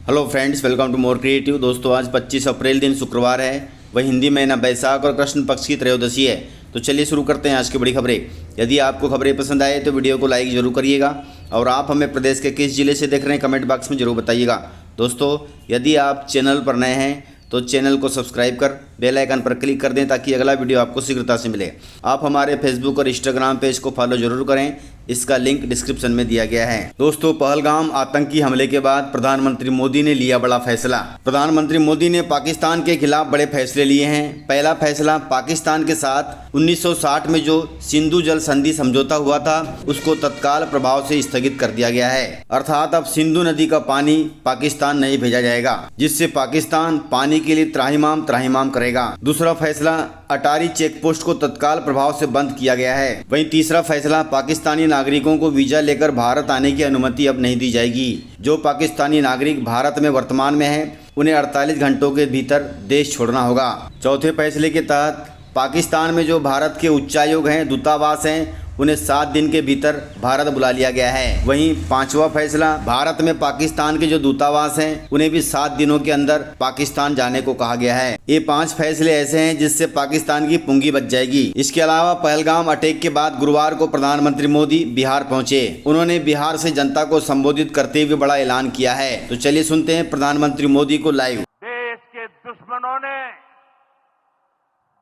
Hello friends, welcome to more creative. दोस्तों, आज 25 अप्रैल दिन शुक्रवार है। वह हिंदी महीना बैसाख और कृष्ण पक्ष की त्रयोदशी है। तो चलिए शुरू करते हैं आज की बड़ी खबरें। यदि आपको खबरें पसंद आए तो वीडियो को लाइक जरूर करिएगा और आप हमें प्रदेश के किस जिले से देख रहे हैं कमेंट बॉक्स में जरूर बताइएगा। दोस्तों, यदि आप चैनल पर नए हैं तो चैनल को सब्सक्राइब कर बेल आइकन पर क्लिक कर दें ताकि अगला वीडियो आपको शीघ्रता से मिले। आप हमारे फेसबुक और इंस्टाग्राम पेज को फॉलो जरूर करें, इसका लिंक डिस्क्रिप्शन में दिया गया है। दोस्तों, पहलगाम आतंकी हमले के बाद प्रधानमंत्री मोदी ने लिया बड़ा फैसला। प्रधानमंत्री मोदी ने पाकिस्तान के खिलाफ बड़े फैसले लिए हैं। पहला फैसला, पाकिस्तान के साथ 1960 में जो सिंधु जल संधि समझौता हुआ था उसको तत्काल प्रभाव से स्थगित कर दिया गया है। अर्थात अब सिंधु नदी का पानी पाकिस्तान नहीं भेजा जाएगा, जिससे पाकिस्तान पानी के लिए त्राहिमाम त्राहिमाम करेगा। दूसरा फैसला, अटारी चेक पोस्ट को तत्काल प्रभाव से बंद किया गया है। वहीं तीसरा फैसला, पाकिस्तानी नागरिकों को वीजा लेकर भारत आने की अनुमति अब नहीं दी जाएगी। जो पाकिस्तानी नागरिक भारत में वर्तमान में हैं उन्हें 48 घंटों के भीतर देश छोड़ना होगा। चौथे फैसले के तहत पाकिस्तान में जो भारत के उच्चायोग हैं, दूतावास हैं, उन्हें 7 दिन के भीतर भारत बुला लिया गया है। वहीं पांचवा फैसला, भारत में पाकिस्तान के जो दूतावास हैं उन्हें भी 7 दिनों के अंदर पाकिस्तान जाने को कहा गया है। ये 5 फैसले ऐसे हैं जिससे पाकिस्तान की पूंजी बच जाएगी। इसके अलावा पहलगाम अटैक के बाद गुरुवार को प्रधानमंत्री मोदी बिहार पहुंचे। उन्होंने बिहार से जनता को संबोधित करते हुए बड़ा ऐलान किया है। तो चलिए सुनते हैं प्रधानमंत्री मोदी को लाइव। देश के दुश्मनों ने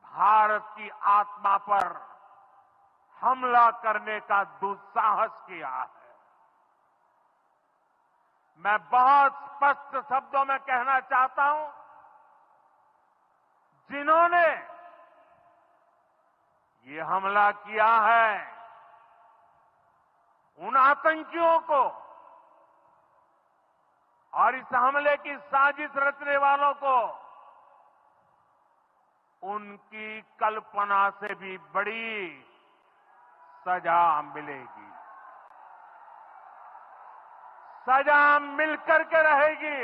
भारत की आत्मा पर हमला करने का दुस्साहस किया है। मैं बहुत स्पष्ट शब्दों में कहना चाहता हूं, जिन्होंने ये हमला किया है उन आतंकियों को और इस हमले की साजिश रचने वालों को उनकी कल्पना से भी बड़ी सजा मिलेगी। सजा मिलकर के रहेगी।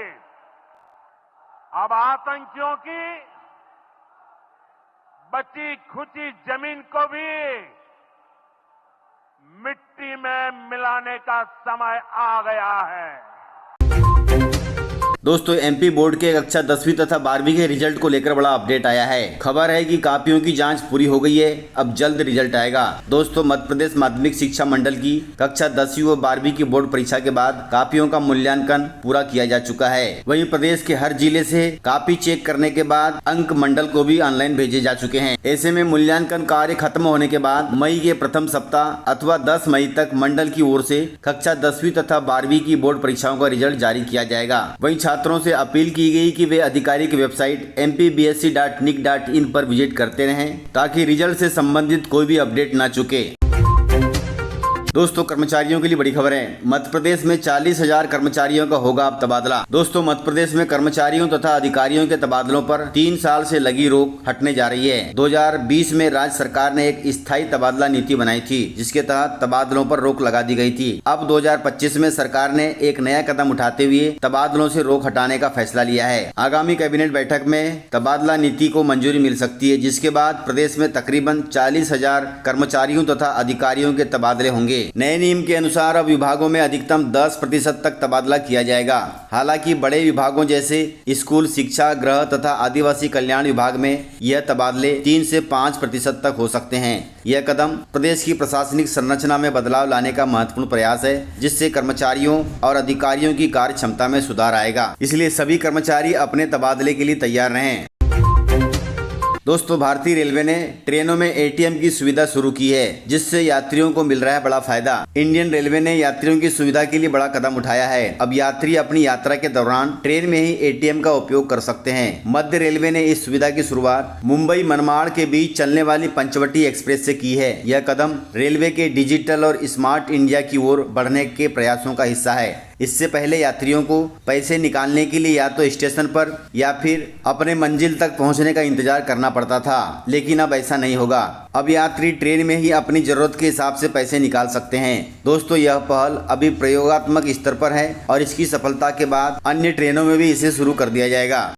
अब आतंकियों की बची खुची जमीन को भी मिट्टी में मिलाने का समय आ गया है। दोस्तों, एमपी बोर्ड के कक्षा 10वीं तथा 12वीं के रिजल्ट को लेकर बड़ा अपडेट आया है। खबर है कि कॉपियों की जांच पूरी हो गई है, अब जल्द रिजल्ट आएगा। दोस्तों, मध्य प्रदेश माध्यमिक शिक्षा मंडल की कक्षा 10वीं व 12वीं की बोर्ड परीक्षा के बाद कॉपियों का मूल्यांकन पूरा किया जा चुका है। वहीं प्रदेश के हर जिले से कॉपी चेक करने के बाद अंक मंडल को भी ऑनलाइन भेजे जा चुके हैं। ऐसे में मूल्यांकन कार्य खत्म होने के बाद मई के प्रथम सप्ताह अथवा 10 मई तक मंडल की ओर से कक्षा 10वीं तथा 12वीं की बोर्ड परीक्षाओं का रिजल्ट जारी किया जाएगा। वहीं छात्रों से अपील की गई कि वे आधिकारिक वेबसाइट mpbsc.nic.in पर विजिट करते रहें ताकि रिजल्ट से संबंधित कोई भी अपडेट ना चूके। दोस्तों, कर्मचारियों के लिए बड़ी खबर है। मध्य प्रदेश में 40,000 कर्मचारियों का होगा अब तबादला। दोस्तों, मध्य प्रदेश में कर्मचारियों तथा अधिकारियों के तबादलों पर 3 साल से लगी रोक हटने जा रही है। 2020 में राज्य सरकार ने एक स्थायी तबादला नीति बनाई थी, जिसके तहत तबादलों पर रोक लगा दी गई थी। अब 2025 में सरकार ने एक नया कदम उठाते हुए तबादलों से रोक हटाने का फैसला लिया है। आगामी कैबिनेट बैठक में तबादला नीति को मंजूरी मिल सकती है, जिसके बाद प्रदेश में तकरीबन 40,000 कर्मचारियों तथा अधिकारियों के तबादले होंगे। नए नियम के अनुसार अब विभागों में अधिकतम 10% तक तबादला किया जाएगा। हालांकि बड़े विभागों जैसे स्कूल शिक्षा, गृह तथा आदिवासी कल्याण विभाग में यह तबादले 3 से 5% तक हो सकते हैं। यह कदम प्रदेश की प्रशासनिक संरचना में बदलाव लाने का महत्वपूर्ण प्रयास है, जिससे कर्मचारियों और अधिकारियों की कार्य क्षमता में सुधार आएगा। इसलिए सभी कर्मचारी अपने तबादले के लिए तैयार रहें। दोस्तों, भारतीय रेलवे ने ट्रेनों में एटीएम की सुविधा शुरू की है, जिससे यात्रियों को मिल रहा है बड़ा फायदा। इंडियन रेलवे ने यात्रियों की सुविधा के लिए बड़ा कदम उठाया है। अब यात्री अपनी यात्रा के दौरान ट्रेन में ही एटीएम का उपयोग कर सकते हैं। मध्य रेलवे ने इस सुविधा की शुरुआत मुंबई मनमाड़ के बीच चलने वाली पंचवटी एक्सप्रेस से की है। यह कदम रेलवे के डिजिटल और स्मार्ट इंडिया की ओर बढ़ने के प्रयासों का हिस्सा है। इससे पहले यात्रियों को पैसे निकालने के लिए या तो स्टेशन पर या फिर अपने मंजिल तक पहुंचने का इंतजार करना पड़ता था, लेकिन अब ऐसा नहीं होगा। अब यात्री ट्रेन में ही अपनी जरूरत के हिसाब से पैसे निकाल सकते हैं। दोस्तों, यह पहल अभी प्रयोगात्मक स्तर पर है और इसकी सफलता के बाद अन्य ट्रेनों में भी इसे शुरू कर दिया जाएगा।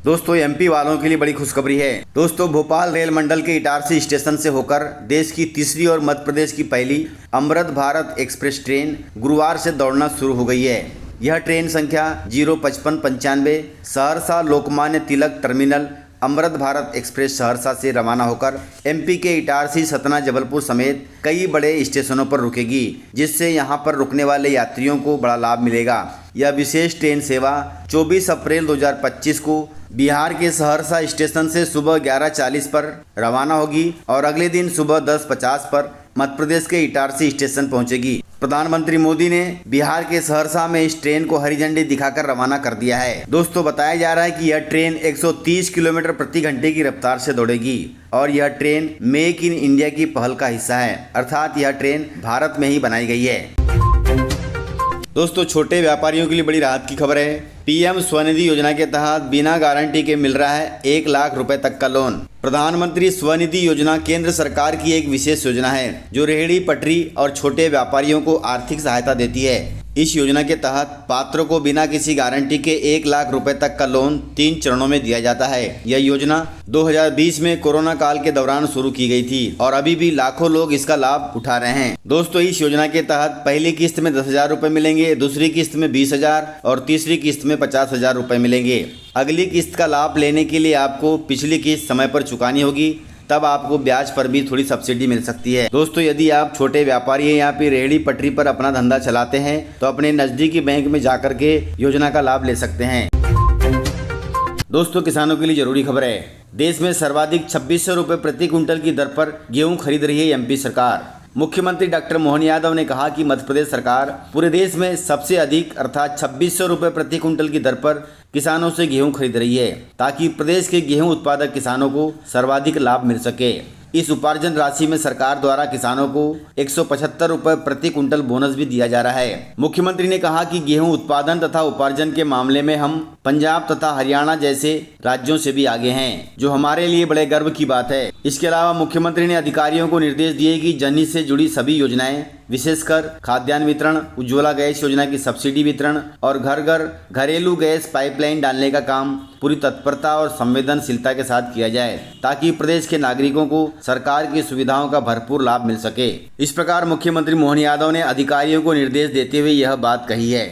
दोस्तों, एमपी वालों के लिए बड़ी खुशखबरी है। दोस्तों, भोपाल रेल मंडल के इटारसी स्टेशन से होकर देश की तीसरी और मध्य प्रदेश की पहली अमृत भारत एक्सप्रेस ट्रेन गुरुवार से दौड़ना शुरू हो गई है। यह ट्रेन संख्या 05595 सहरसा लोकमान्य तिलक टर्मिनल अमृत भारत एक्सप्रेस सहरसा से रवाना होकर एमपी के इटारसी, सतना, जबलपुर समेत कई बड़े स्टेशनों पर रुकेगी, जिससे यहां पर रुकने वाले यात्रियों को बड़ा लाभ मिलेगा। यह विशेष ट्रेन सेवा 24 अप्रैल 2025 को बिहार के सहरसा स्टेशन से सुबह 11:40 पर रवाना होगी और अगले दिन सुबह 10:50 पर मध्य प्रदेश के इटारसी स्टेशन पहुंचेगी। प्रधानमंत्री मोदी ने बिहार के सहरसा में इस ट्रेन को हरी झंडी दिखाकर रवाना कर दिया है। दोस्तों, बताया जा रहा है कि यह ट्रेन 130 किलोमीटर प्रति घंटे की रफ्तार से दौड़ेगी और यह ट्रेन मेक इन इंडिया की पहल का हिस्सा है, अर्थात यह ट्रेन भारत में ही बनाई गई है। दोस्तों, छोटे व्यापारियों के लिए बड़ी राहत की खबर है। पीएम स्वनिधि योजना के तहत बिना गारंटी के मिल रहा है 1 लाख रुपए तक का लोन। प्रधानमंत्री स्वनिधि योजना केंद्र सरकार की एक विशेष योजना है जो रेहड़ी, पटरी और छोटे व्यापारियों को आर्थिक सहायता देती है। इस योजना के तहत पात्रों को बिना किसी गारंटी के 1 लाख रुपए तक का लोन 3 चरणों में दिया जाता है। यह योजना 2020 में कोरोना काल के दौरान शुरू की गई थी और अभी भी लाखों लोग इसका लाभ उठा रहे हैं। दोस्तों, इस योजना के तहत पहली किस्त में 10,000 रुपए मिलेंगे, दूसरी किस्त में 20,000 और तीसरी किस्त में 50,000 रुपए मिलेंगे। अगली किस्त का लाभ लेने के लिए आपको पिछली किस्त समय पर चुकानी होगी, तब आपको ब्याज पर भी थोड़ी सब्सिडी मिल सकती है। दोस्तों, यदि आप छोटे व्यापारी हैं या फिर रेहड़ी पटरी पर अपना धंधा चलाते हैं तो अपने नजदीकी बैंक में जाकर के योजना का लाभ ले सकते हैं। दोस्तों, किसानों के लिए जरूरी खबर है। देश में सर्वाधिक 2600 रुपए प्रति क्विंटल की दर पर गेहूं खरीद रही है एमपी सरकार। मुख्यमंत्री डॉक्टर मोहन यादव ने कहा कि मध्य प्रदेश सरकार पूरे देश में सबसे अधिक अर्थात 2600 रुपए प्रति क्विंटल की दर पर किसानों से गेहूं खरीद रही है, ताकि प्रदेश के गेहूं उत्पादक किसानों को सर्वाधिक लाभ मिल सके। इस उपार्जन राशि में सरकार द्वारा किसानों को 175 रुपए प्रति क्विंटल बोनस भी दिया जा रहा है। मुख्यमंत्री ने कहा कि गेहूं उत्पादन तथा उपार्जन के मामले में हम पंजाब तथा हरियाणा जैसे राज्यों से भी आगे हैं, जो हमारे लिए बड़े गर्व की बात है। इसके अलावा मुख्यमंत्री ने अधिकारियों को निर्देश दिए कि जनहित से जुड़ी सभी योजनाएं, विशेषकर खाद्यान्न वितरण, उज्ज्वला गैस योजना की सब्सिडी वितरण और घर घर घरेलू गैस पाइपलाइन डालने का काम पूरी तत्परता और संवेदनशीलता के साथ किया जाए, ताकि प्रदेश के नागरिकों को सरकार की सुविधाओं का भरपूर लाभ मिल सके। इस प्रकार मुख्यमंत्री मोहन यादव ने अधिकारियों को निर्देश देते हुए यह बात कही है।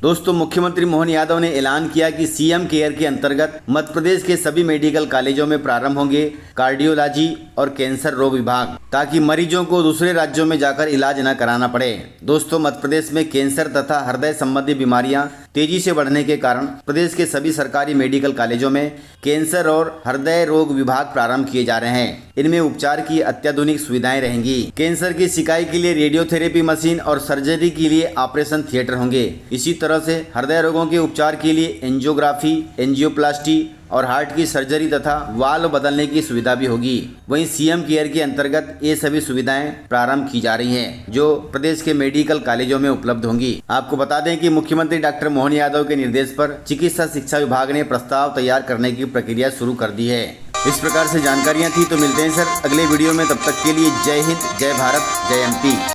दोस्तों, मुख्यमंत्री मोहन यादव ने ऐलान किया कि सीएम केयर के अंतर्गत मध्य प्रदेश के सभी मेडिकल कॉलेजों में प्रारंभ होंगे कार्डियोलॉजी और कैंसर रोग विभाग, ताकि मरीजों को दूसरे राज्यों में जाकर इलाज न कराना पड़े। दोस्तों, मध्य प्रदेश में कैंसर तथा हृदय संबंधी बीमारियां तेजी से बढ़ने के कारण प्रदेश के सभी सरकारी मेडिकल कॉलेजों में कैंसर और हृदय रोग विभाग प्रारंभ किए जा रहे हैं। इनमें उपचार की अत्याधुनिक सुविधाएं रहेंगी। कैंसर की शिकायत के लिए रेडियोथेरेपी मशीन और सर्जरी के लिए ऑपरेशन थिएटर होंगे। इसी तरह से हृदय रोगों के उपचार के लिए एंजियोग्राफी, एंजियोप्लास्टी और हार्ट की सर्जरी तथा वाल्व बदलने की सुविधा भी होगी। वहीं सीएम केयर के अंतर्गत ये सभी सुविधाएं प्रारंभ की जा रही हैं, जो प्रदेश के मेडिकल कॉलेजों में उपलब्ध होंगी। आपको बता दें कि मुख्यमंत्री डॉक्टर मोहन यादव के निर्देश पर चिकित्सा शिक्षा विभाग ने प्रस्ताव तैयार करने की प्रक्रिया शुरू कर दी है। इस प्रकार से जानकारियां थी, तो मिलते हैं सर अगले वीडियो में। तब तक के लिए जय हिंद, जय भारत, जय एमपी।